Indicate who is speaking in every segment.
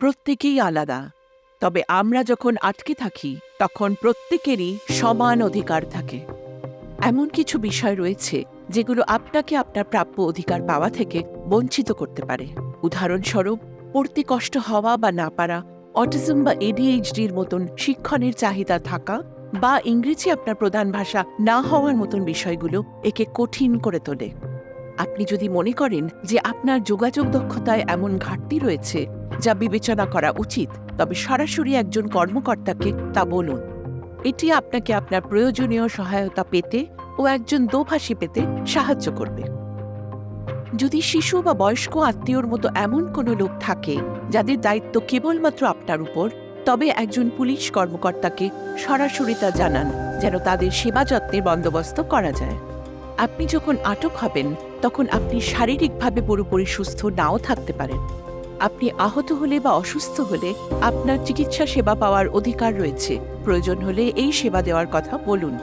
Speaker 1: প্রত্যেকেই আলাদা। তবে আমরা যখন আটকে থাকি তখন প্রত্যেকেরই সমান অধিকার থাকে। এমন কিছু বিষয় রয়েছে যেগুলো আপনাকে আপনার প্রাপ্য অধিকার পাওয়া থেকে বঞ্চিত করতে পারে। উদাহরণস্বরূপ, পড়তে কষ্ট হওয়া বা না পারা, অটিজম বা এডিএইচডির মতন শিক্ষণের চাহিদা থাকা, বা ইংরেজি আপনার প্রধান ভাষা না হওয়ার মতন বিষয়গুলো একে কঠিন করে তোলে। আপনি যদি মনে করেন যে আপনার যোগাযোগ দক্ষতায় এমন ঘাটতি রয়েছে যা বিবেচনা করা উচিত, তবে সরাসরি একজন কর্মকর্তাকে তা বলুন। এটি আপনাকে আপনার প্রয়োজনীয় সহায়তা পেতে ও একজন দোভাষী পেতে সাহায্য করবে। যদি শিশু বা বয়স্ক আত্মীয়র মতো এমন কোনো লোক থাকে যাদের দায়িত্ব কেবলমাত্র আপনার উপর, তবে একজন পুলিশ কর্মকর্তাকে সরাসরি তা জানান, যেন তাদের সেবা যত্নের বন্দোবস্ত করা যায়। আপনি যখন আটক হবেন তখন আপনি শারীরিকভাবে পুরোপুরি সুস্থ নাও থাকতে পারেন। আপনি আহত হলে বা অসুস্থ হলে আপনার চিকিৎসা সেবা পাওয়ার অধিকার রয়েছে। প্রয়োজন হলে এই সেবা দেওয়ার কথা বলুন।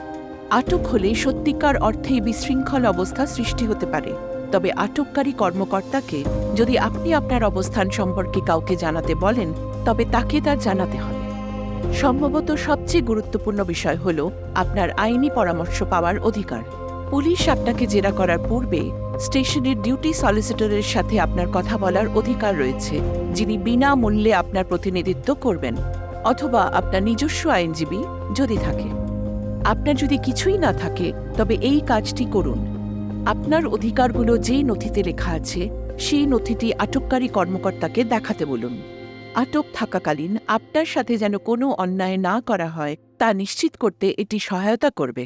Speaker 1: আটক হলে সত্যিকার অর্থেই বিশৃঙ্খল অবস্থা সৃষ্টি হতে পারে, তবে আটককারী কর্মকর্তাকে যদি আপনি আপনার অবস্থান সম্পর্কে কাউকে জানাতে বলেন, তবে তাকে তা জানাতে হবে। সম্ভবত সবচেয়ে গুরুত্বপূর্ণ বিষয় হল আপনার আইনি পরামর্শ পাওয়ার অধিকার। পুলিশ আপনাকে জেরা করার পূর্বে স্টেশনের ডিউটি সলিসিটরের সাথে আপনার কথা বলার অধিকার রয়েছে, যিনি বিনামূল্যে আপনার প্রতিনিধিত্ব করবেন, অথবা আপনার নিজস্ব আইনজীবী যদি থাকে। আপনার যদি কিছুই না থাকে, তবে এই কাজটি করুন। আপনার অধিকারগুলো যে নথিতে লেখা আছে সেই নথিটি আটককারী কর্মকর্তাকে দেখাতে বলুন। আটক থাকাকালীন আপনার সাথে যেন কোনো অন্যায় না করা হয় তা নিশ্চিত করতে এটি সহায়তা করবে।